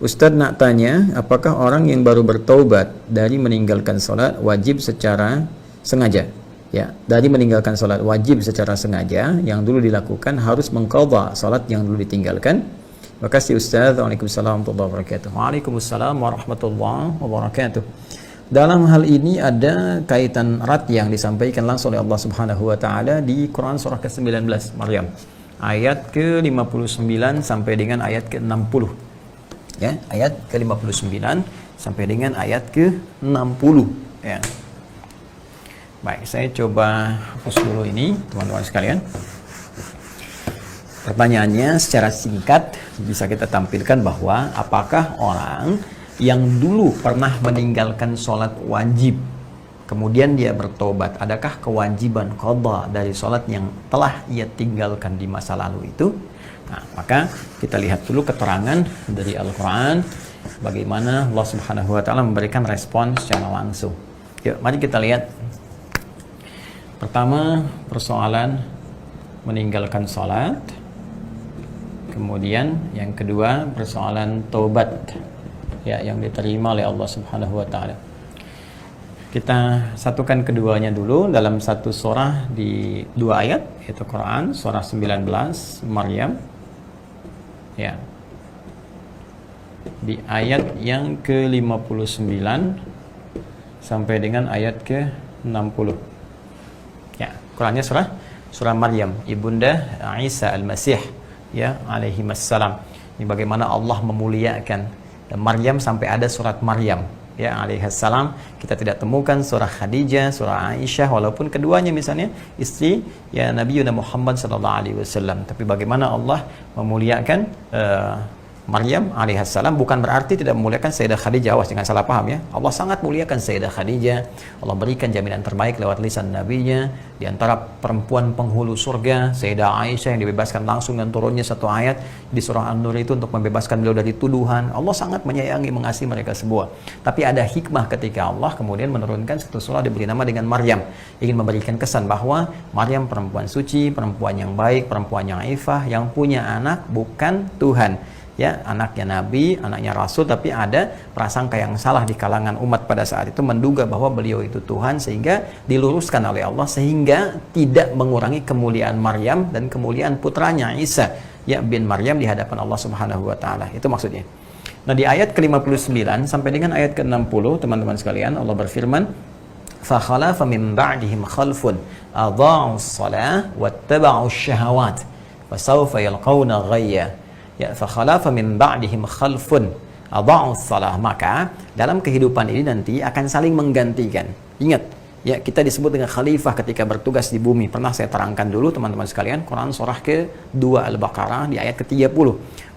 Ustadz nak tanya, apakah orang yang baru bertaubat dari meninggalkan sholat wajib secara sengaja? Ya, dari meninggalkan sholat wajib secara sengaja yang dulu dilakukan harus mengqadha sholat yang dulu ditinggalkan. Terima kasih Ustadz. Waalaikumsalam warahmatullahi wabarakatuh. Waalaikumsalam warahmatullahi wabarakatuh. Dalam hal ini ada kaitan erat yang disampaikan langsung oleh Allah Subhanahu wa taala di Quran surah ke-19 Maryam. Ayat ke-59 sampai dengan ayat ke-60. Ya, ayat ke-59 sampai dengan ayat ke-60 ya. Baik, saya coba hapus dulu ini teman-teman sekalian. Pertanyaannya secara singkat bisa kita tampilkan bahwa apakah orang yang dulu pernah meninggalkan sholat wajib kemudian dia bertobat, adakah kewajiban qadha dari sholat yang telah ia tinggalkan di masa lalu itu? Nah, maka kita lihat dulu keterangan dari Al-Quran bagaimana Allah Subhanahu wa taala memberikan respon secara langsung. Yuk, mari kita lihat. Pertama, persoalan meninggalkan sholat. Kemudian yang kedua, persoalan taubat ya yang diterima oleh Allah Subhanahu wa taala. Kita satukan keduanya dulu dalam satu surah di dua ayat, yaitu Quran surah 19 Maryam. Ya. Di ayat yang ke-59 sampai dengan ayat ke-60. Ya, Qurannya surah Maryam, ibunda Isa al-Masih ya alaihi wassalam. Ini bagaimana Allah memuliakan dan Maryam sampai ada surat Maryam ya alaihissalam. Kita tidak temukan surah Khadijah, surah Aisyah, walaupun keduanya misalnya istri ya Nabi Muhammad sallallahu alaihi wasallam. Tapi bagaimana Allah memuliakan Maryam alaihissalam bukan berarti tidak memuliakan Sayyidah Khadijah. Awas jangan salah paham ya. Allah sangat muliakan Sayyidah Khadijah. Allah berikan jaminan terbaik lewat lisan nabinya. Di antara perempuan penghulu surga, Sayyidah Aisyah yang dibebaskan langsung dan turunnya satu ayat di surah An-Nur itu untuk membebaskan beliau dari tuduhan. Allah sangat menyayangi, mengasihi mereka semua. Tapi ada hikmah ketika Allah kemudian menurunkan satu surah diberi nama dengan Maryam, ingin memberikan kesan bahwa Maryam perempuan suci, perempuan yang baik, perempuan yang ifah, yang punya anak bukan Tuhan. Ya, anaknya Nabi, anaknya Rasul, tapi ada prasangka yang salah di kalangan umat pada saat itu menduga bahwa beliau itu Tuhan, sehingga diluruskan oleh Allah sehingga tidak mengurangi kemuliaan Maryam dan kemuliaan putranya Isa ya bin Maryam di hadapan Allah Subhanahu wa taala. Itu maksudnya. Nah, di ayat ke-59 sampai dengan ayat ke-60 teman-teman sekalian, Allah berfirman, "Fa khalafa min ba'dihim khalfun adha'us shalah wattaba'us syahawat fa sawfa yalqawna ghayya." Ya, fa khalafa min ba'dihim khalfun adha'us shalah. Maka dalam kehidupan ini nanti akan saling menggantikan. Ingat, ya, kita disebut dengan khalifah ketika bertugas di bumi. Pernah saya terangkan dulu teman-teman sekalian, Quran surah ke-2 Al-Baqarah di ayat ke-30.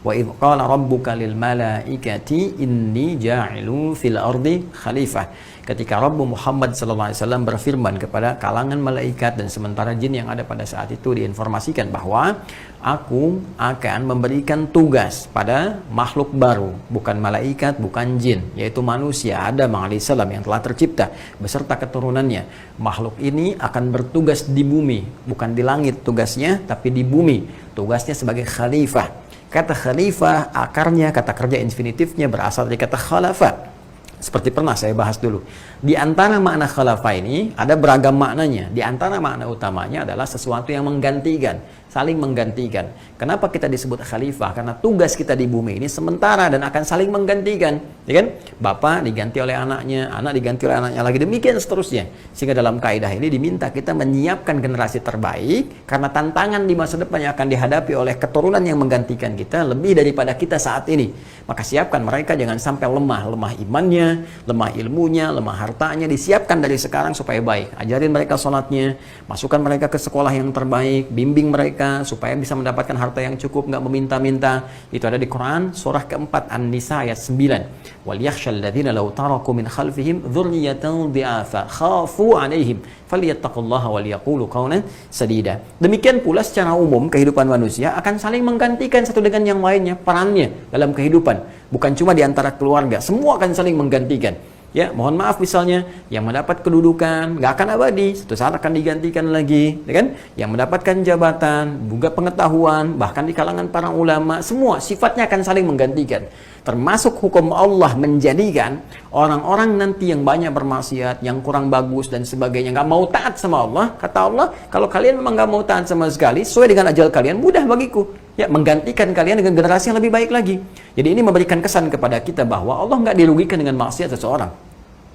Wa idh qala rabbuka lil malaikati inni ja'ilu fil ardi khalifah. Ketika Rabbu Muhammad sallallahu alaihi wasallam berfirman kepada kalangan malaikat dan sementara jin yang ada pada saat itu, diinformasikan bahwa aku akan memberikan tugas pada makhluk baru, bukan malaikat, bukan jin, yaitu manusia Adam alaihissalam yang telah tercipta beserta keturunannya. Makhluk ini akan bertugas di bumi, bukan di langit tugasnya, tapi di bumi. Tugasnya sebagai khalifah. Kata khalifah akarnya, kata kerja infinitifnya berasal dari kata khalafa. Seperti pernah saya bahas dulu. Di antara makna khalafah ini ada beragam maknanya. Di antara makna utamanya adalah sesuatu yang menggantikan, saling menggantikan. Kenapa kita disebut khalifah? Karena tugas kita di bumi ini sementara dan akan saling menggantikan, ya kan? Bapak diganti oleh anaknya, anak diganti oleh anaknya lagi, demikian seterusnya. Sehingga dalam kaidah ini diminta kita menyiapkan generasi terbaik karena tantangan di masa depan yang akan dihadapi oleh keturunan yang menggantikan kita lebih daripada kita saat ini. Maka siapkan mereka jangan sampai lemah imannya, lemah ilmunya, lemah hartanya, disiapkan dari sekarang supaya baik. Ajarin mereka sholatnya, masukkan mereka ke sekolah yang terbaik, bimbing mereka supaya bisa mendapatkan harta yang cukup, nggak meminta-minta. Itu ada di Quran surah keempat An-Nisa ayat 9. Wal yakhshal ladzina law taraku min khalfihim dzurriyyatan dhi'afa khafu 'alaihim falyattaqullaha wal yaqulu qawlan sadida. Demikian pula secara umum kehidupan manusia akan saling menggantikan satu dengan yang lainnya perannya dalam kehidupan. Bukan cuma di antara keluarga, semua akan saling menggantikan. ya mohon maaf misalnya yang mendapat kedudukan nggak akan abadi, suatu saat akan digantikan lagi, ya kan? Yang mendapatkan jabatan, juga pengetahuan, bahkan di kalangan para ulama, semua sifatnya akan saling menggantikan. Termasuk hukum Allah menjadikan orang-orang nanti yang banyak bermaksiat, yang kurang bagus dan sebagainya, nggak mau taat sama Allah. Kata Allah, kalau kalian memang nggak mau taat sama sekali, sesuai dengan ajal kalian, mudah bagiku. Ya, menggantikan kalian dengan generasi yang lebih baik lagi. Jadi ini memberikan kesan kepada kita bahwa Allah nggak dirugikan dengan maksiat seseorang.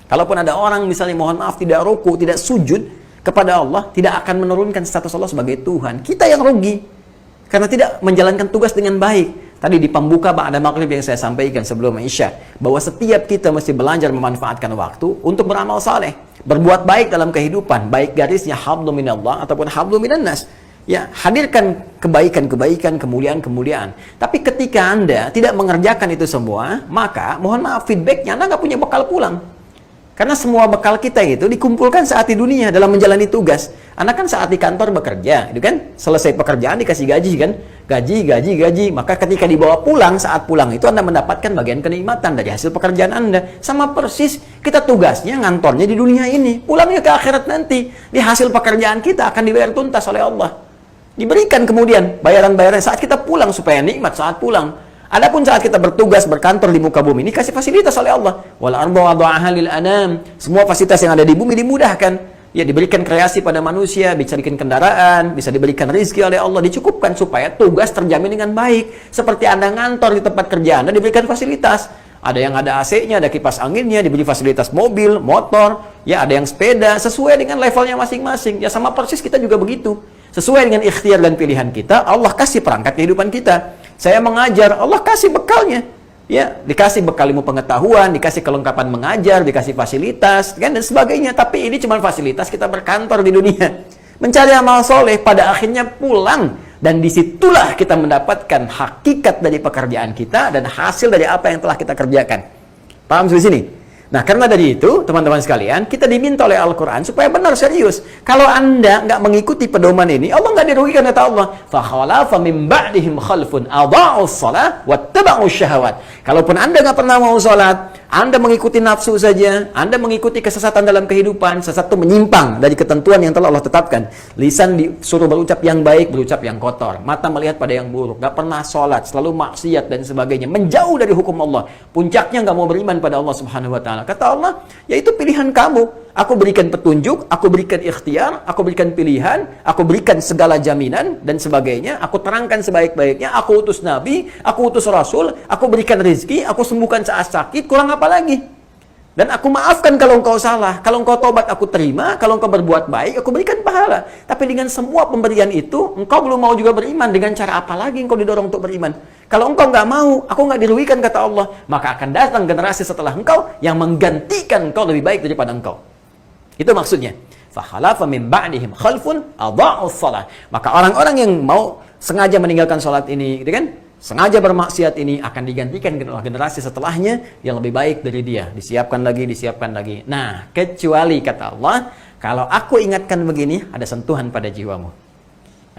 Kalaupun ada orang misalnya mohon maaf tidak ruku, tidak sujud kepada Allah, tidak akan menurunkan status Allah sebagai Tuhan. Kita yang rugi karena tidak menjalankan tugas dengan baik. Tadi di pembuka ba'da maghrib yang saya sampaikan sebelum Isya, bahwa setiap kita mesti belajar memanfaatkan waktu untuk beramal saleh, berbuat baik dalam kehidupan, baik garisnya hablum minallah ataupun hablum minannas. Ya, hadirkan kebaikan-kebaikan, kemuliaan-kemuliaan. Tapi ketika Anda tidak mengerjakan itu semua, maka mohon maaf feedbacknya Anda nggak punya bekal pulang. Karena semua bekal kita itu dikumpulkan saat di dunia dalam menjalani tugas. Anda kan saat di kantor bekerja, itu kan? Selesai pekerjaan dikasih gaji kan? Gaji. Maka ketika dibawa pulang, saat pulang itu Anda mendapatkan bagian kenikmatan dari hasil pekerjaan Anda. Sama persis, kita tugasnya ngantornya di dunia ini. Pulangnya ke akhirat nanti. Di hasil pekerjaan kita akan dibayar tuntas oleh Allah. Diberikan kemudian bayaran-bayaran saat kita pulang supaya nikmat saat pulang. Adapun saat kita bertugas berkantor di muka bumi ini kasih fasilitas oleh Allah. Wal ardu wada'aha lil anam. Semua fasilitas yang ada di bumi dimudahkan. Ya, diberikan kreasi pada manusia, bisa bikin kendaraan, bisa diberikan rezeki oleh Allah, dicukupkan supaya tugas terjamin dengan baik. Seperti Anda ngantor di tempat kerja Anda diberikan fasilitas. Ada yang ada AC-nya, ada kipas anginnya, diberi fasilitas mobil, motor, ya ada yang sepeda, sesuai dengan levelnya masing-masing. Ya sama persis kita juga begitu. Sesuai dengan ikhtiar dan pilihan kita, Allah kasih perangkat kehidupan kita. Saya mengajar, Allah kasih bekalnya. Ya, dikasih bekal ilmu pengetahuan, dikasih kelengkapan mengajar, dikasih fasilitas, kan, dan sebagainya. Tapi ini cuma fasilitas kita berkantor di dunia. Mencari amal soleh, pada akhirnya pulang. Dan disitulah kita mendapatkan hakikat dari pekerjaan kita dan hasil dari apa yang telah kita kerjakan. Paham di sini? Nah, karena dari itu, teman-teman sekalian, kita diminta oleh Al-Quran supaya benar serius. Kalau Anda nggak mengikuti pedoman ini, Allah nggak dirugikan, kata Allah. فَخَلَافَ مِنْ بَعْدِهِمْ خَلْفٌ أَضَاعُوا الصَّلَاةَ وَاتَّبَعُوا الشَّهَوَاتِ. Kalaupun Anda nggak pernah mau sholat, Anda mengikuti nafsu saja, Anda mengikuti kesesatan dalam kehidupan, sesat itu menyimpang dari ketentuan yang telah Allah tetapkan. Lisan disuruh berucap yang baik, berucap yang kotor. Mata melihat pada yang buruk, nggak pernah sholat, selalu maksiat dan sebagainya. Menjauh dari hukum Allah. Puncaknya nggak mau beriman pada Allah Subhanahu Wa Taala. Kata Allah, yaitu pilihan kamu. Aku berikan petunjuk, aku berikan ikhtiar, aku berikan pilihan, aku berikan segala jaminan dan sebagainya. Aku terangkan sebaik-baiknya, aku utus nabi, aku utus rasul, aku berikan rezeki, aku sembuhkan saat sakit, kurang apa lagi? Dan aku maafkan kalau engkau salah, kalau engkau tobat aku terima, kalau engkau berbuat baik aku berikan pahala. Tapi dengan semua pemberian itu, engkau belum mau juga beriman, dengan cara apa lagi engkau didorong untuk beriman? Kalau engkau nggak mau, aku nggak dirugikan, kata Allah, maka akan datang generasi setelah engkau yang menggantikan engkau lebih baik daripada engkau. Itu maksudnya. فَخَلَافَ مِنْ بَعْدِهِمْ خَلْفٌ أَضَاعُوا الصَّلَاةَ. Maka orang-orang yang mau sengaja meninggalkan salat ini, gitu kan? Sengaja bermaksiat ini akan digantikan generasi setelahnya yang lebih baik dari dia. Disiapkan lagi. Nah, kecuali kata Allah, kalau aku ingatkan begini, ada sentuhan pada jiwamu.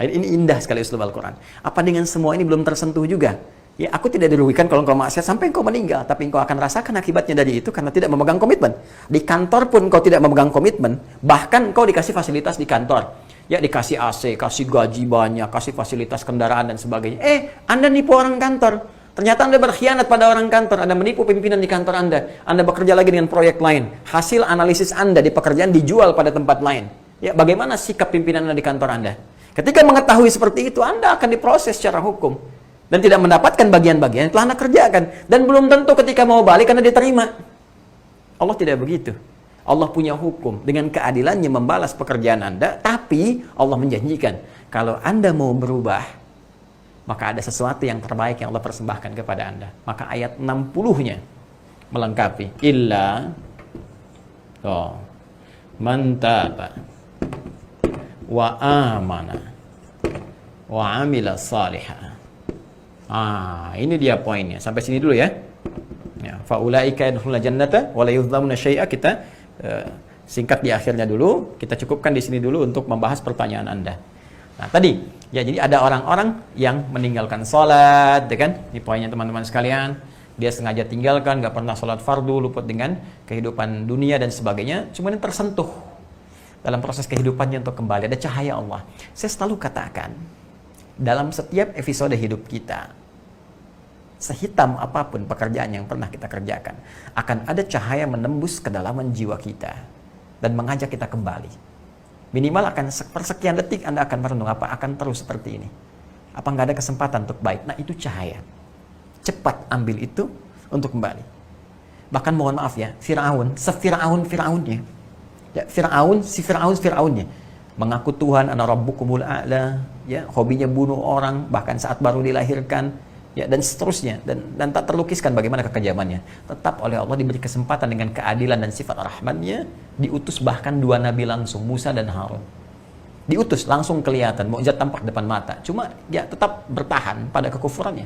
Ini indah sekali uslub Al-Quran. Apa dengan semua ini belum tersentuh juga? Ya, aku tidak dirugikan kalau engkau maksiat sampai engkau meninggal, tapi engkau akan rasakan akibatnya dari itu karena tidak memegang komitmen. Di kantor pun engkau tidak memegang komitmen, bahkan engkau dikasih fasilitas di kantor. Ya, dikasih AC, kasih gaji banyak, kasih fasilitas kendaraan dan sebagainya. Anda nipu orang kantor. Ternyata Anda berkhianat pada orang kantor, Anda menipu pimpinan di kantor Anda bekerja lagi dengan proyek lain. Hasil analisis Anda di pekerjaan dijual pada tempat lain. Ya, bagaimana sikap pimpinan Anda di kantor Anda? Ketika mengetahui seperti itu, Anda akan diproses secara hukum. Dan tidak mendapatkan bagian-bagian yang telah Anda kerjakan. Dan belum tentu ketika mau balik Anda diterima. Allah tidak begitu. Allah punya hukum. Dengan keadilannya membalas pekerjaan Anda. Tapi Allah menjanjikan, kalau Anda mau berubah, maka ada sesuatu yang terbaik yang Allah persembahkan kepada Anda. Maka ayat 60-nya melengkapi. Illa man taba wa amana wa amila salihah. Ini dia poinnya. Sampai sini dulu ya. Faulaika yadkhuluna jannata wa la yuzlamuna syai'a. Kita singkat di akhirnya dulu. Kita cukupkan di sini dulu untuk membahas pertanyaan Anda. Nah, tadi ya, jadi ada orang-orang yang meninggalkan salat, ya kan? Ini poinnya teman-teman sekalian. dia sengaja tinggalkan, nggak pernah sholat fardu, luput dengan kehidupan dunia dan sebagainya, cuma ini tersentuh dalam proses kehidupannya untuk kembali, ada cahaya Allah. Saya selalu katakan, dalam setiap episode hidup kita, sehitam apapun pekerjaan yang pernah kita kerjakan, akan ada cahaya menembus kedalaman jiwa kita dan mengajak kita kembali. Minimal akan persekian detik Anda akan merenung, apa akan terus seperti ini? Apa nggak ada kesempatan untuk baik? Nah, itu cahaya. Cepat ambil itu untuk kembali. Bahkan mohon maaf ya, Fir'aun, Fir'aunnya. Ya, Fir'aunnya. Mengaku Tuhan, ana rabbukumul a'la, ya, hobinya bunuh orang, bahkan saat baru dilahirkan, ya, dan seterusnya, dan tak terlukiskan bagaimana kekejamannya. Tetap oleh Allah diberi kesempatan dengan keadilan dan sifat rahmatnya, diutus bahkan 2 nabi langsung, Musa dan Harun. Diutus langsung kelihatan, mukjizat tampak depan mata. Cuma dia tetap bertahan pada kekufurannya.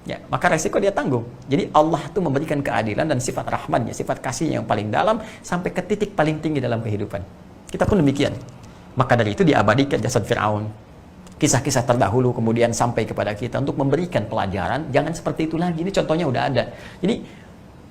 Ya, maka resiko dia tanggung. Jadi Allah itu memberikan keadilan dan sifat rahmatnya, sifat kasihnya yang paling dalam sampai ke titik paling tinggi dalam kehidupan. Kita pun demikian. Maka dari itu diabadikan jasad Fir'aun. Kisah-kisah terdahulu kemudian sampai kepada kita untuk memberikan pelajaran, jangan seperti itu lagi. Ini contohnya udah ada. Jadi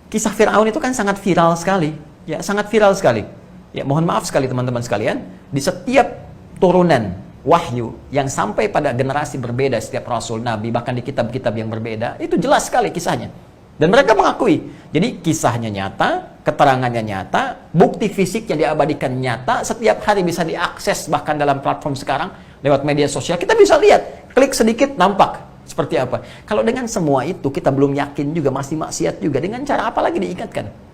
kisah Fir'aun itu kan sangat viral sekali, ya, sangat viral sekali. Ya, mohon maaf sekali teman-teman sekalian, di setiap turunan wahyu yang sampai pada generasi berbeda, setiap rasul, nabi, bahkan di kitab-kitab yang berbeda, itu jelas sekali kisahnya. Dan mereka mengakui. Jadi kisahnya nyata, keterangannya nyata, bukti fisik yang diabadikan nyata, setiap hari bisa diakses bahkan dalam platform sekarang lewat media sosial, kita bisa lihat, klik sedikit nampak seperti apa. Kalau dengan semua itu kita belum yakin juga, masih maksiat juga, dengan cara apa lagi diingatkan?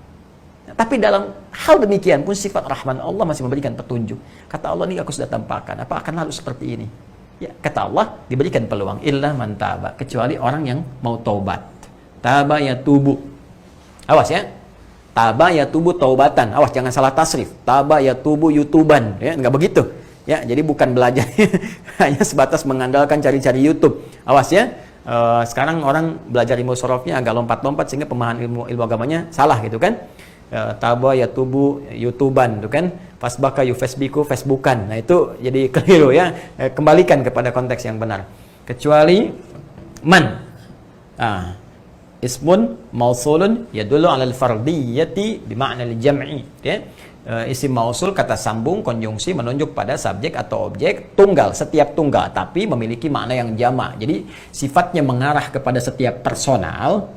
Tapi dalam hal demikian pun sifat rahman Allah masih memberikan petunjuk. Kata Allah, ini aku sudah tampakkan, apa akan lalu seperti ini? Ya, kata Allah, diberikan peluang, illa man taba, kecuali orang yang mau taubat. Taba ya tubu. Awas ya. Taba ya tubu taubatan. Awas jangan salah tasrif. Taba ya tubu YouTuban, ya, enggak begitu. Ya, jadi bukan belajar hanya sebatas mengandalkan cari-cari YouTube. Awas ya. Sekarang orang belajar ilmu sorofnya agak lompat-lompat sehingga pemahaman ilmu agamanya salah gitu kan. Taba ya tubu YouTuban itu kan. Fasbaka Facebookan. Nah, itu jadi keliru ya. Kembalikan kepada konteks yang benar. Kecuali man. Ismun mausulun yadullu 'alal fardiyyati bima'na al-jam'i, ya. Isim mausul kata sambung konjungsi menunjuk pada subjek atau objek tunggal, setiap tunggal tapi memiliki makna yang jamak. Jadi sifatnya mengarah kepada setiap personal,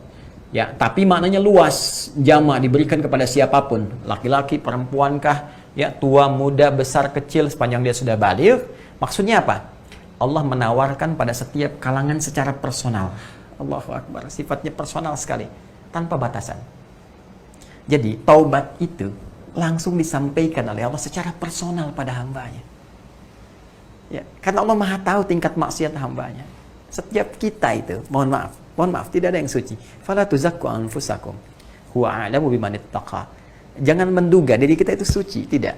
ya, tapi maknanya luas, jamak, diberikan kepada siapapun, laki-laki, perempuankah, ya, tua, muda, besar, kecil, sepanjang dia sudah baligh. Maksudnya apa? Allah menawarkan pada setiap kalangan secara personal. Allahu Akbar, sifatnya personal sekali, tanpa batasan. Jadi taubat itu langsung disampaikan oleh Allah secara personal pada hambanya. Ya, karena Allah Maha tahu tingkat maksiat hambanya. Setiap kita itu, mohon maaf, tidak ada yang suci. Fala tuzakku anfusakum, huwa a'lamu biman ittaqa. Jangan menduga diri kita itu suci, tidak.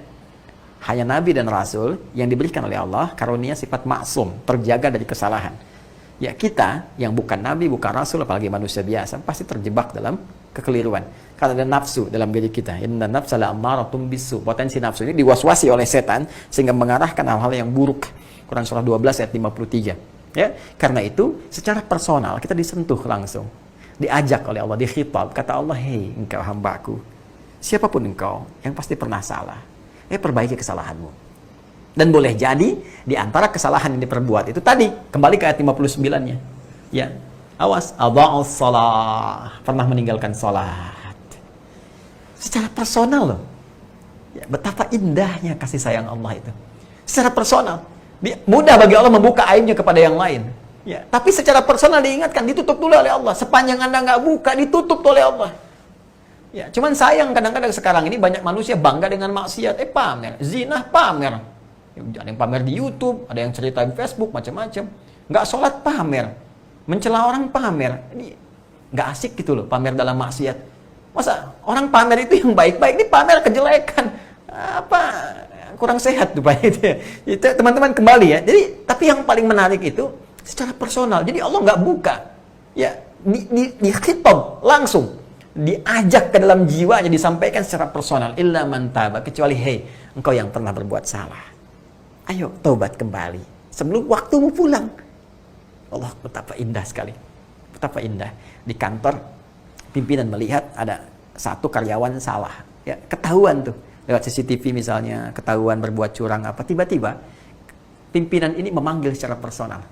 Hanya nabi dan rasul yang diberikan oleh Allah karunia sifat maksum, terjaga dari kesalahan. Ya, kita yang bukan nabi, bukan rasul, apalagi manusia biasa, pasti terjebak dalam kekeliruan. Karena ada nafsu dalam diri kita. Inna nafsa la'ammaratun bisu. Potensi nafsu ini diwaswasi oleh setan sehingga mengarahkan hal-hal yang buruk. Quran surah 12 ayat 53. Ya, karena itu secara personal kita disentuh langsung. Diajak oleh Allah, dikhitab. Kata Allah, "Hei, engkau hambaku, siapapun engkau yang pasti pernah salah, perbaiki kesalahanmu." Dan boleh jadi di antara kesalahan yang diperbuat itu tadi, kembali ke ayat 59-nya. Ya, awas, adha'us shalah, pernah meninggalkan salat. Secara personal loh. Ya, betapa indahnya kasih sayang Allah itu. Secara personal, mudah bagi Allah membuka aibnya kepada yang lain. Ya, tapi secara personal diingatkan, ditutup dulu oleh Allah. Sepanjang Anda nggak buka, ditutup oleh Allah. Ya, cuman sayang kadang-kadang sekarang ini banyak manusia bangga dengan maksiat, pamer, zina pamer. Ada yang pamer di YouTube, ada yang cerita di Facebook, macam-macam. Nggak sholat pamer, mencela orang pamer. Ini nggak asik gitu loh, pamer dalam maksiat. Masa orang pamer itu yang baik-baik, ini pamer kejelekan. Apa, kurang sehat tuh Pak. Itu teman-teman kembali ya. Jadi, tapi yang paling menarik itu secara personal. Jadi Allah nggak buka, ya, di khitab langsung, diajak ke dalam jiwanya, disampaikan secara personal. Illa man taba, kecuali hei, engkau yang pernah berbuat salah. Ayo taubat kembali sebelum waktumu pulang. Allah, betapa indah sekali, betapa indah. Di kantor Pimpinan melihat ada satu karyawan salah, ya ketahuan tuh lewat CCTV misalnya, ketahuan berbuat curang apa, tiba-tiba pimpinan ini memanggil secara personal,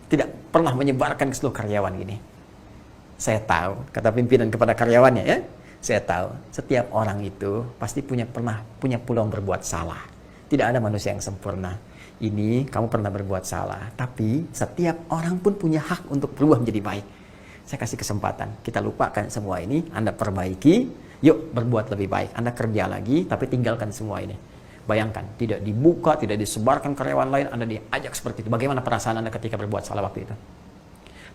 tidak pernah menyebarkan ke seluruh karyawan gini. Saya tahu, kata pimpinan kepada karyawannya, ya, saya tahu setiap orang itu pasti punya peluang berbuat salah. Tidak ada manusia yang sempurna. Ini kamu pernah berbuat salah, tapi setiap orang pun punya hak untuk berubah menjadi baik. Saya kasih kesempatan, kita lupakan semua ini, Anda perbaiki, yuk berbuat lebih baik. Anda kerja lagi, tapi tinggalkan semua ini. Bayangkan, tidak dibuka, tidak disebarkan karyawan lain, Anda diajak seperti itu. Bagaimana perasaan Anda ketika berbuat salah waktu itu?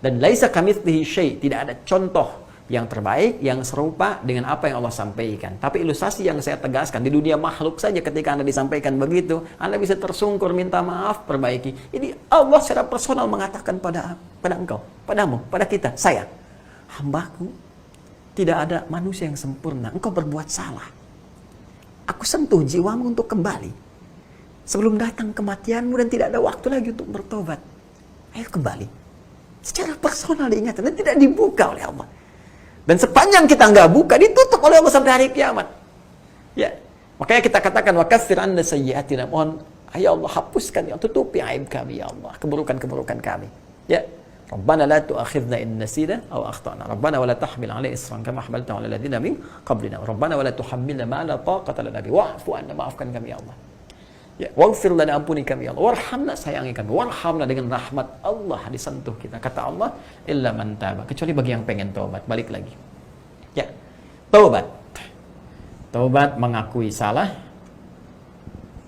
Dan laisa kamitslihi syai', tidak ada contoh yang terbaik, yang serupa dengan apa yang Allah sampaikan. Tapi ilustrasi yang saya tegaskan, di dunia makhluk saja ketika Anda disampaikan begitu, Anda bisa tersungkur, minta maaf, perbaiki. Ini Allah secara personal mengatakan pada engkau, padamu, pada kita, saya, hambaku, tidak ada manusia yang sempurna. Engkau berbuat salah. Aku sentuh jiwamu untuk kembali. Sebelum datang kematianmu dan tidak ada waktu lagi untuk bertobat. Ayo kembali. Secara personal diingatkan dan tidak dibuka oleh Allah. Dan sepanjang kita nggak buka, ditutup oleh Allah sampai hari kiamat. Ya, makanya kita katakan wa kaffir anna sayyi'atina, mohon ya Allah hapuskan, ya tutupi aib kami ya Allah, keburukan-keburukan kami. Ya, Rabbana la tu'akhidna in nasina aw akhtana. Rabbana wa la tahmil 'alaina isran kama hamaltahu 'ala alladziina min qablina. Rabbana wa la tuhammilna ma la taqata lana bihi wa'fu 'anna, maafkan kami ya Allah. Ya, waghfir lana, ampuni kami ya Allah. Warhamna, sayangi kami. Warhamna, dengan rahmat Allah disentuh kita. Kata Allah, illa man taba, kecuali bagi yang pengen taubat, balik lagi. Ya, taubat. Taubat mengakui salah.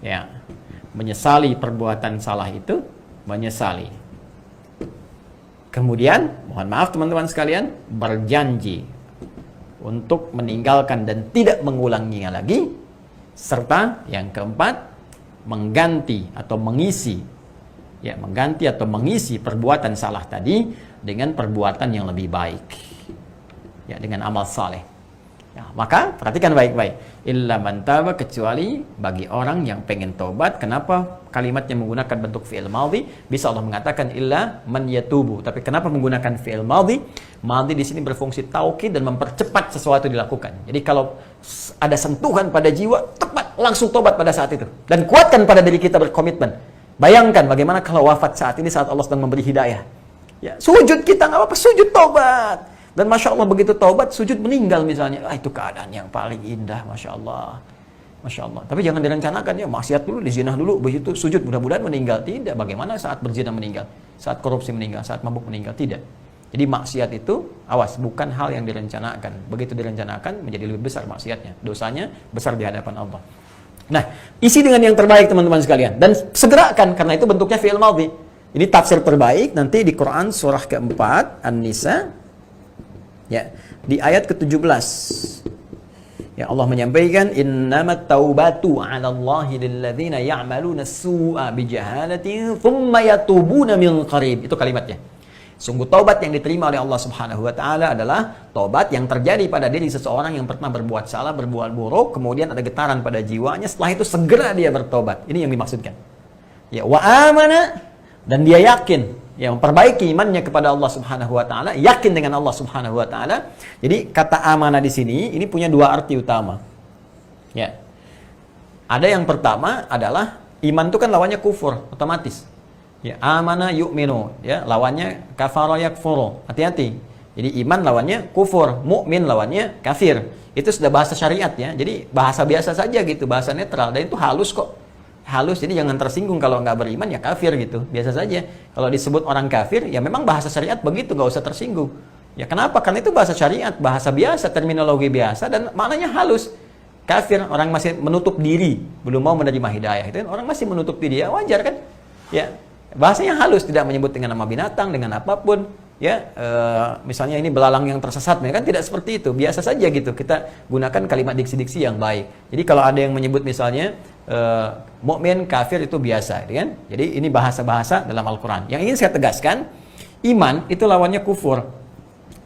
Ya, menyesali perbuatan salah itu, menyesali. Kemudian, mohon maaf teman-teman sekalian, berjanji untuk meninggalkan dan tidak mengulanginya lagi. Serta yang keempat, mengganti atau mengisi, ya, mengganti atau mengisi perbuatan salah tadi dengan perbuatan yang lebih baik, ya, dengan amal saleh. Ya, maka perhatikan baik-baik, illa man taba, kecuali bagi orang yang pengen taubat. Kenapa kalimatnya menggunakan bentuk fi'il madhi? Bisa Allah mengatakan illa man yatubu, tapi kenapa menggunakan fi'il madhi? Madhi di sini berfungsi taukid dan mempercepat sesuatu dilakukan. Jadi kalau ada sentuhan pada jiwa, tepat langsung tobat pada saat itu. Dan kuatkan pada diri kita berkomitmen. Bayangkan bagaimana kalau wafat saat ini, saat Allah sedang memberi hidayah. Ya, sujud kita nggak apa-apa, sujud tobat. Dan Masya Allah begitu taubat, sujud meninggal misalnya. Itu keadaan yang paling indah, Masya Allah. Masya Allah. Tapi jangan direncanakan, ya, maksiat dulu, dizinah dulu, begitu sujud mudah-mudahan meninggal. Tidak. Bagaimana saat berzina meninggal? Saat korupsi meninggal? Saat mabuk meninggal? Tidak. Jadi maksiat itu, awas, bukan hal yang direncanakan. Begitu direncanakan, menjadi lebih besar maksiatnya. Dosanya besar di hadapan Allah. Nah, isi dengan yang terbaik teman-teman sekalian. Dan segerakan, karena itu bentuknya fi'il madhi. Ini tafsir terbaik nanti di Quran surah keempat, An-Nisa, ya, di ayat ke-17. Ya, Allah menyampaikan, innamat taubatu 'ala Allahi lilladzina ya'maluna as-su'a bijahalatin thumma yatubuna min qarib. Itu kalimatnya. Sungguh taubat yang diterima oleh Allah Subhanahu wa taala adalah taubat yang terjadi pada diri seseorang yang pernah berbuat salah, berbuat buruk, kemudian ada getaran pada jiwanya, setelah itu segera dia bertobat. Ini yang dimaksudkan. Ya, wa amana, dan dia yakin, ya, memperbaiki imannya kepada Allah Subhanahu wa taala, yakin dengan Allah Subhanahu wa taala. Jadi kata amanah di sini ini punya dua arti utama. Ya. Ada yang pertama adalah iman itu kan lawannya kufur, otomatis. Ya, amana yu'minu, ya, lawannya kafara yakfuru. Hati-hati. Jadi iman lawannya kufur, mukmin lawannya kafir. Itu sudah bahasa syariat, ya. Jadi bahasa biasa saja gitu, bahasa netral, dan itu halus kok. Halus, jadi jangan tersinggung kalau nggak beriman ya kafir gitu, biasa saja. Kalau disebut orang kafir, ya memang bahasa syariat begitu, nggak usah tersinggung. Ya kenapa? Karena itu bahasa syariat, bahasa biasa, terminologi biasa, dan maknanya halus. Kafir, orang masih menutup diri, belum mau menerima hidayah. Itu orang masih menutup diri, ya wajar kan? Ya, bahasanya halus, tidak menyebut dengan nama binatang, dengan apapun. Ya, misalnya ini belalang yang tersesat, kan tidak seperti itu, biasa saja gitu. Kita gunakan kalimat diksi-diksi yang baik. Jadi kalau ada yang menyebut misalnya mukmin, kafir, itu biasa, kan? Jadi ini bahasa-bahasa dalam Al-Quran. Yang ingin saya tegaskan, iman itu lawannya kufur.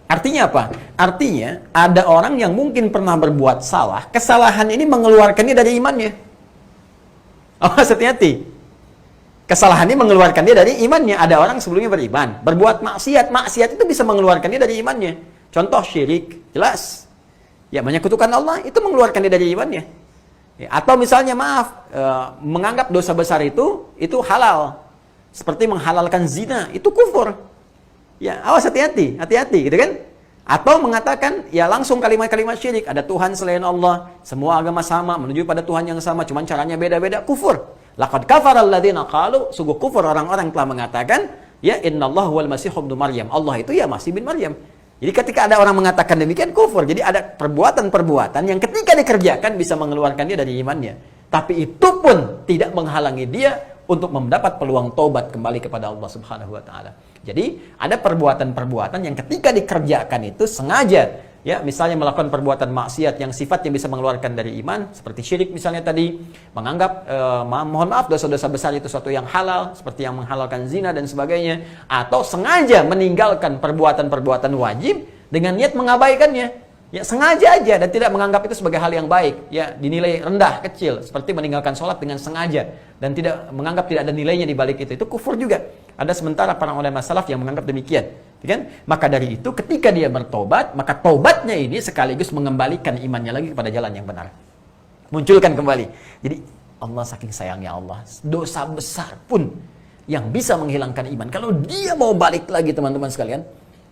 Artinya apa? Artinya ada orang yang mungkin pernah berbuat salah, kesalahan ini mengeluarkannya dari imannya. Oh, hati-hati. Kesalahan ini mengeluarkan dia dari imannya. Ada orang sebelumnya beriman, berbuat maksiat, maksiat itu bisa mengeluarkan dia dari imannya. Contoh syirik, jelas. Ya, menyekutukan Allah itu mengeluarkan dia dari imannya. Ya, atau misalnya menganggap dosa besar itu halal. Seperti menghalalkan zina, itu kufur. Ya, awas hati-hati, gitu kan? Atau mengatakan, ya langsung kalimat-kalimat syirik, ada Tuhan selain Allah, semua agama sama, menuju pada Tuhan yang sama, cuman caranya beda-beda, kufur. Laqad kafara alladziina qalu, sungguh kufur orang-orang telah mengatakan, ya innallaha huwal masiih ibnu Maryam. Allah itu ya Masih bin Maryam. Jadi ketika ada orang mengatakan demikian, kufur. Jadi ada perbuatan-perbuatan yang ketika dikerjakan bisa mengeluarkan dia dari imannya. Tapi itu pun tidak menghalangi dia untuk mendapat peluang taubat kembali kepada Allah Subhanahu wa taala. Jadi ada perbuatan-perbuatan yang ketika dikerjakan itu sengaja, ya misalnya melakukan perbuatan maksiat yang sifatnya bisa mengeluarkan dari iman, seperti syirik misalnya tadi, menganggap mohon maaf dosa-dosa besar itu suatu yang halal, seperti yang menghalalkan zina dan sebagainya, atau sengaja meninggalkan perbuatan-perbuatan wajib dengan niat mengabaikannya. Ya sengaja aja dan tidak menganggap itu sebagai hal yang baik, ya dinilai rendah, kecil, seperti meninggalkan sholat dengan sengaja dan tidak menganggap tidak ada nilainya di balik itu kufur juga. Ada sementara para ulama salaf yang menganggap demikian, kan? Maka dari itu ketika dia bertobat, maka tobatnya ini sekaligus mengembalikan imannya lagi kepada jalan yang benar. Munculkan kembali. Jadi Allah saking sayangnya Allah, dosa besar pun yang bisa menghilangkan iman. Kalau dia mau balik lagi teman-teman sekalian,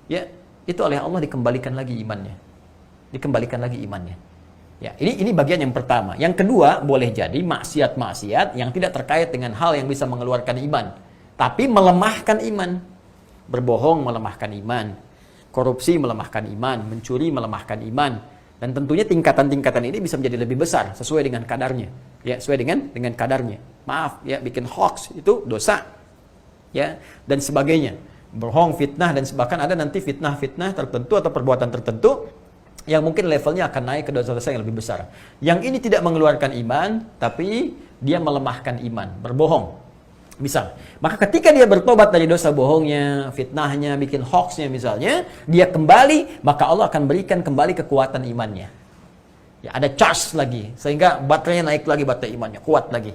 ya itu oleh Allah dikembalikan lagi imannya. Dikembalikan lagi imannya. Ya, ini bagian yang pertama. Yang kedua, boleh jadi maksiat-maksiat yang tidak terkait dengan hal yang bisa mengeluarkan iman, tapi melemahkan iman. Berbohong melemahkan iman, korupsi melemahkan iman, mencuri melemahkan iman. Dan tentunya tingkatan-tingkatan ini bisa menjadi lebih besar sesuai dengan kadarnya. Ya, sesuai dengan kadarnya. Maaf, ya bikin hoax itu dosa. Ya, dan sebagainya. Berbohong, fitnah dan bahkan ada nanti fitnah-fitnah tertentu atau perbuatan tertentu yang mungkin levelnya akan naik ke dosa-dosa yang lebih besar. Yang ini tidak mengeluarkan iman, tapi dia melemahkan iman, berbohong. Misal, maka ketika dia bertobat dari dosa bohongnya, fitnahnya, bikin hoaxnya misalnya, dia kembali, maka Allah akan berikan kembali kekuatan imannya. Ya, ada charge lagi, sehingga baterainya naik lagi, baterai imannya, kuat lagi.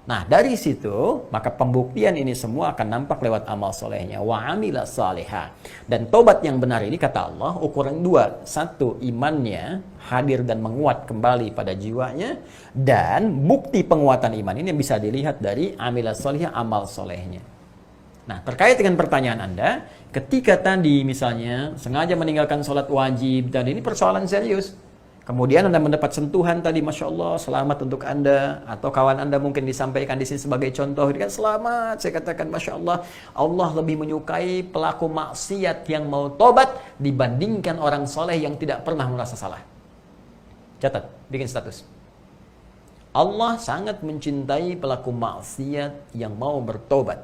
Nah, dari situ, maka pembuktian ini semua akan nampak lewat amal solehnya. Wa amila salihah. Dan tobat yang benar ini, kata Allah, ukuran dua. Satu, imannya hadir dan menguat kembali pada jiwanya. Dan bukti penguatan iman ini bisa dilihat dari amila salihah, amal solehnya. Nah, terkait dengan pertanyaan Anda, ketika tadi misalnya sengaja meninggalkan sholat wajib, dan ini persoalan serius. Kemudian Anda mendapat sentuhan tadi, Masya Allah, selamat untuk Anda. Atau kawan Anda mungkin disampaikan di sini sebagai contoh. Kan selamat, saya katakan Masya Allah, Allah lebih menyukai pelaku maksiat yang mau tobat dibandingkan orang soleh yang tidak pernah merasa salah. Catat, bikin status. Allah sangat mencintai pelaku maksiat yang mau bertobat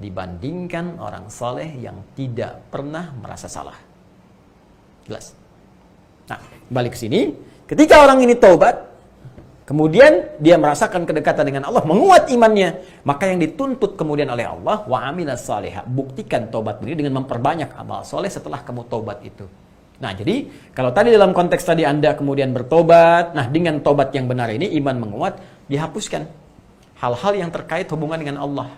dibandingkan orang soleh yang tidak pernah merasa salah. Jelas? Nah, balik ke sini, ketika orang ini taubat, kemudian dia merasakan kedekatan dengan Allah, menguat imannya, maka yang dituntut kemudian oleh Allah, wa amilas salihah, buktikan taubat ini dengan memperbanyak amal soleh setelah kamu taubat itu. Nah, jadi kalau tadi dalam konteks tadi Anda kemudian bertobat, nah dengan taubat yang benar ini iman menguat, dihapuskan hal-hal yang terkait hubungan dengan Allah.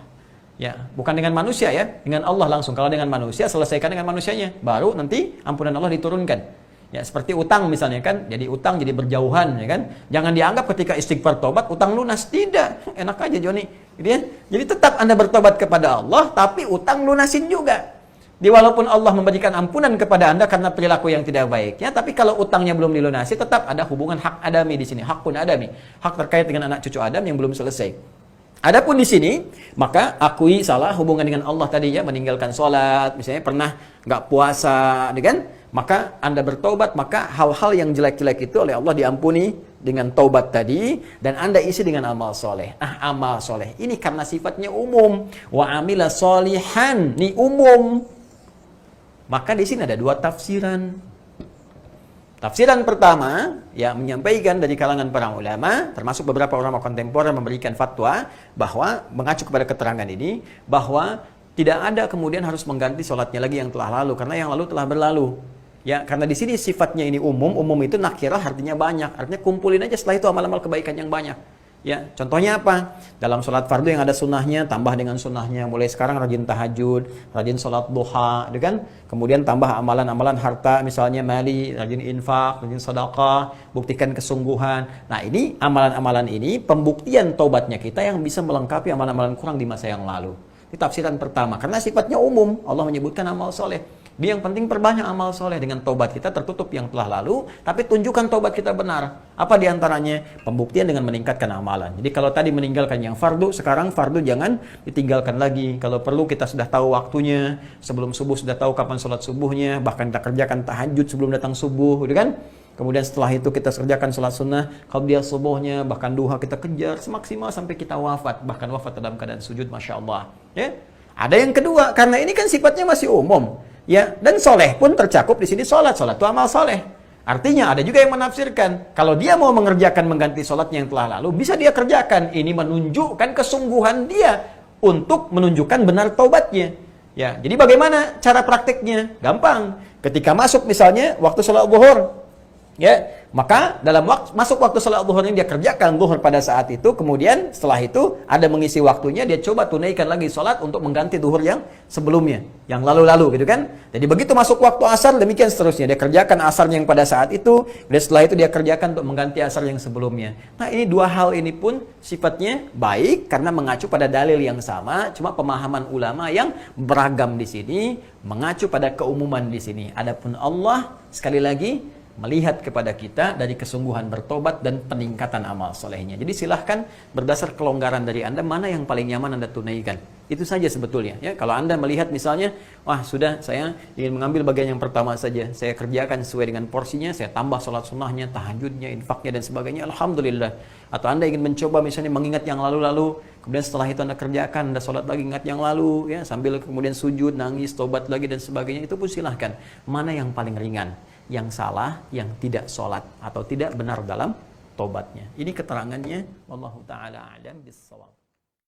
Ya, bukan dengan manusia ya, dengan Allah langsung. Kalau dengan manusia, selesaikan dengan manusianya, baru nanti ampunan Allah diturunkan. Ya, seperti utang misalnya kan, jadi utang jadi berjauhan ya kan. Jangan dianggap ketika istighfar tobat utang lunas, tidak. Enak aja Joni, gitu ya. Jadi tetap Anda bertobat kepada Allah, tapi utang lunasin juga. Walaupun Allah memberikan ampunan kepada Anda karena perilaku yang tidak baiknya, tapi kalau utangnya belum dilunasi, tetap ada hubungan hak adami di sini, hakun adami, hak terkait dengan anak cucu Adam yang belum selesai. Adapun di sini, maka akui salah hubungan dengan Allah tadi ya, meninggalkan sholat, misalnya pernah nggak puasa, kan? Maka Anda bertobat, maka hal-hal yang jelek-jelek itu oleh Allah diampuni dengan taubat tadi, dan Anda isi dengan amal soleh. Amal soleh ini karena sifatnya umum, wa amila solihan, ini umum. Maka di sini ada dua tafsiran. Tafsiran pertama, ya menyampaikan dari kalangan para ulama, termasuk beberapa ulama kontemporer memberikan fatwa bahwa mengacu kepada keterangan ini, bahwa tidak ada kemudian harus mengganti sholatnya lagi yang telah lalu, karena yang lalu telah berlalu. Ya, karena di sini sifatnya ini umum itu nakirah artinya banyak, artinya kumpulin aja setelah itu amal-amal kebaikan yang banyak. Ya, contohnya apa? Dalam sholat fardu yang ada sunnahnya, tambah dengan sunnahnya. Mulai sekarang rajin tahajud, rajin sholat duha, gitu kan? Kemudian tambah amalan-amalan harta, misalnya mali, rajin infak, rajin sedekah, buktikan kesungguhan. Nah, ini amalan-amalan ini pembuktian taubatnya kita yang bisa melengkapi amalan-amalan kurang di masa yang lalu. Ini tafsiran pertama, karena sifatnya umum. Allah menyebutkan amal soleh. Dia yang penting perbanyak amal soleh. Dengan taubat kita tertutup yang telah lalu, tapi tunjukkan taubat kita benar. Apa diantaranya? Pembuktian dengan meningkatkan amalan. Jadi kalau tadi meninggalkan yang fardu, sekarang fardu jangan ditinggalkan lagi. Kalau perlu kita sudah tahu waktunya, sebelum subuh sudah tahu kapan sholat subuhnya, bahkan kita kerjakan tahajud sebelum datang subuh, gitu kan? Kemudian setelah itu kita kerjakan sholat sunnah, qabliyah subuhnya, bahkan duha kita kejar semaksimal sampai kita wafat. Bahkan wafat dalam keadaan sujud, Masya Allah. Ya? Ada yang kedua, karena ini kan sifatnya masih umum. Ya, dan soleh pun tercakup di sini sholat itu amal soleh. Artinya ada juga yang menafsirkan kalau dia mau mengerjakan mengganti sholatnya yang telah lalu bisa dia kerjakan. Ini menunjukkan kesungguhan dia untuk menunjukkan benar taubatnya. Ya, jadi bagaimana cara praktiknya? Gampang. Ketika masuk misalnya waktu sholat zuhur, ya, maka dalam masuk waktu sholat zuhur ini dia kerjakan zuhur pada saat itu, kemudian setelah itu ada mengisi waktunya, dia coba tunaikan lagi sholat untuk mengganti zuhur yang sebelumnya, yang lalu-lalu gitu kan. Jadi begitu masuk waktu asar, demikian seterusnya, dia kerjakan asarnya yang pada saat itu, dan setelah itu dia kerjakan untuk mengganti asar yang sebelumnya. Nah, ini dua hal ini pun sifatnya baik karena mengacu pada dalil yang sama, cuma pemahaman ulama yang beragam di sini mengacu pada keumuman di sini. Adapun Allah sekali lagi melihat kepada kita dari kesungguhan bertobat dan peningkatan amal solehnya. Jadi silahkan berdasar kelonggaran dari Anda, mana yang paling nyaman Anda tunaikan. Itu saja sebetulnya. Ya, kalau Anda melihat misalnya, wah sudah saya ingin mengambil bagian yang pertama saja, saya kerjakan sesuai dengan porsinya, saya tambah sholat sunnahnya, tahajudnya, infaknya dan sebagainya, Alhamdulillah. Atau Anda ingin mencoba misalnya mengingat yang lalu-lalu, kemudian setelah itu Anda kerjakan, Anda sholat lagi ingat yang lalu, ya sambil kemudian sujud, nangis, tobat lagi dan sebagainya, itu pun silahkan. Mana yang paling ringan? Yang salah, yang tidak sholat atau tidak benar dalam tobatnya. Ini keterangannya. Wallahu ta'ala a'lam bis-shawab.